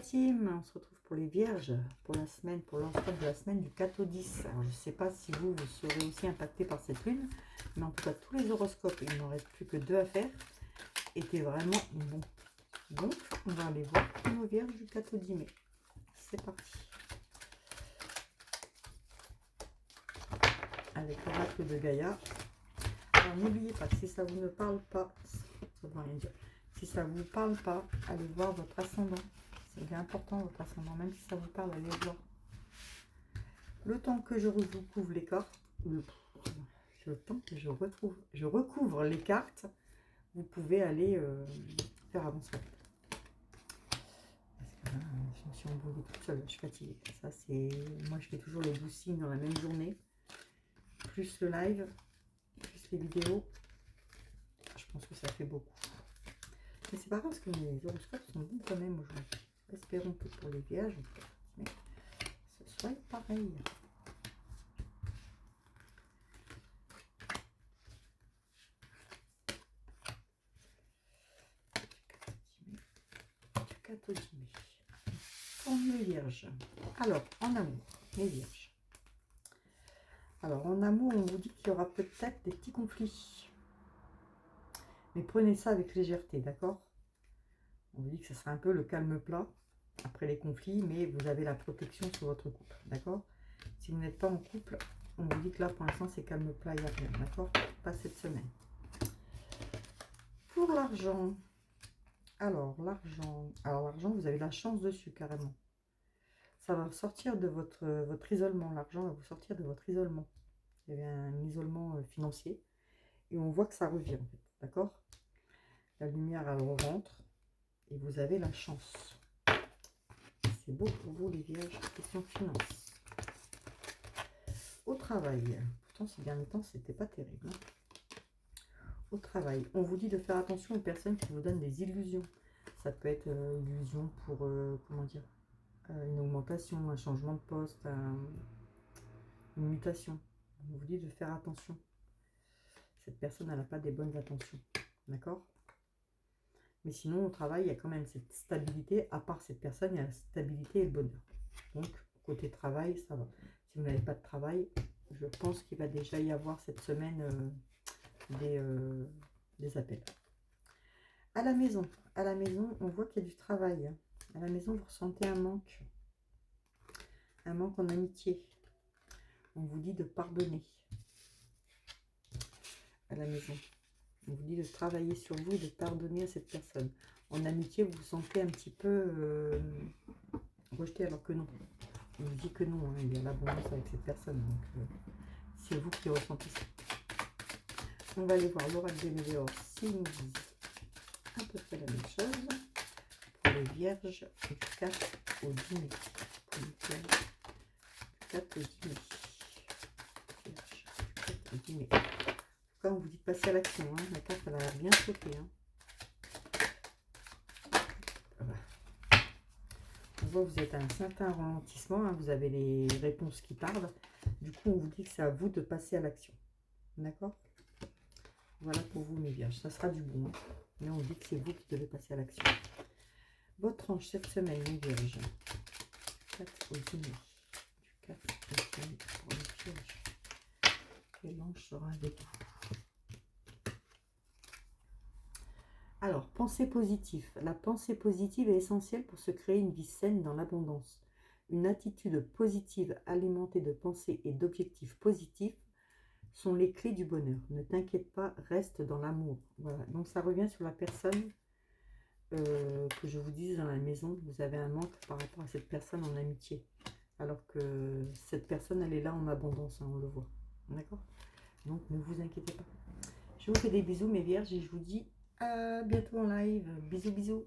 team, on se retrouve pour les vierges, pour la semaine, pour l'ensemble de la semaine du 4 au 10. Alors, je ne sais pas si vous serez aussi impacté par cette lune, mais en tout cas, tous les horoscopes, il n'en reste plus que 2 à faire, étaient vraiment bons. Donc, on va aller voir nos vierges du 4 au 10 mai. C'est parti. Avec l'oracle de Gaïa. Alors, n'oubliez pas, si ça vous ne parle pas, ça ne veut rien dire. Si ça ne vous parle pas, allez voir votre ascendant. C'est bien important votre ascendant, même si ça vous parle, allez voir. Le temps que je recouvre les cartes, le temps que je recouvre les cartes, vous pouvez aller faire avancer. Parce que là, je me suis embrouillée toute seule, je suis fatiguée. Ça, c'est... Moi, je fais toujours les 12 signes dans la même journée. Plus le live, plus les vidéos. Je pense que ça fait beaucoup. Mais c'est pas grave parce que mes horoscopes sont bons quand même aujourd'hui. Espérons que pour les vierges, mais ce soit pareil. Du 4 au 10 mai. Pour les vierges. Alors, en amour, les vierges. Alors, en amour, on vous dit qu'il y aura peut-être des petits conflits. Mais prenez ça avec légèreté, d'accord? On vous dit que ce sera un peu le calme plat après les conflits, mais vous avez la protection sur votre couple, d'accord? Si vous n'êtes pas en couple, on vous dit que là, pour l'instant, c'est calme plat, il n'y a rien, d'accord? Pas cette semaine. Pour l'argent, alors l'argent, vous avez la chance dessus, carrément. Ça va sortir de votre isolement, l'argent va vous sortir de votre isolement. Il y avait un isolement financier, et on voit que ça revient, en fait, d'accord? La lumière, elle rentre, et vous avez la chance. C'est beau pour vous, les vierges, question finance. Au travail, pourtant ces derniers temps, c'était pas terrible. Hein. Au travail, on vous dit de faire attention aux personnes qui vous donnent des illusions. Ça peut être une illusion pour, comment dire, une augmentation, un changement de poste, une mutation. On vous dit de faire attention. Cette personne, elle n'a pas des bonnes intentions. D'accord? Mais sinon, au travail, il y a quand même cette stabilité. À part cette personne, il y a la stabilité et le bonheur. Donc, côté travail, ça va. Si vous n'avez pas de travail, je pense qu'il va déjà y avoir cette semaine des appels. À la maison, on voit qu'il y a du travail. À la maison, vous ressentez un manque en amitié. On vous dit de pardonner. À la maison, on vous dit de travailler sur vous et de pardonner à cette personne. En amitié, vous vous sentez un petit peu rejeté alors que non. On vous dit que non, hein, il y a l'abondance avec cette personne. Donc, c'est vous qui ressentez ça. On va aller voir l'oracle des météores s'ils nous disent à peu près la même chose. Pour les vierges, du 4 au 10 mai. Pour les vierges, du 4 au 10 mai. Vierge, du 4 au 10 mai. En tout cas, on vous dit de passer à l'action. Hein. La carte, elle a bien sauté. Hein. Voilà. On voit que vous êtes à un certain ralentissement. Hein. Vous avez les réponses qui tardent. Du coup, on vous dit que c'est à vous de passer à l'action. D'accord? Voilà pour vous, mes vierges. Ça sera du bon. Hein. Mais on dit que c'est vous qui devez passer à l'action. Votre ange cette semaine, mes vierges. 4 au 10 mai. Du 4 au 10 mai pour les vierges. Quel ange sera avec vous? Alors, pensée positive. La pensée positive est essentielle pour se créer une vie saine dans l'abondance. Une attitude positive alimentée de pensées et d'objectifs positifs sont les clés du bonheur. Ne t'inquiète pas, reste dans l'amour. Voilà, donc ça revient sur la personne que je vous dise dans la maison. Vous avez un manque par rapport à cette personne en amitié. Alors que cette personne, elle est là en abondance, hein, on le voit. D'accord? Donc ne vous inquiétez pas. Je vous fais des bisous, mes vierges, et je vous dis à bientôt en live. Bisous, bisous.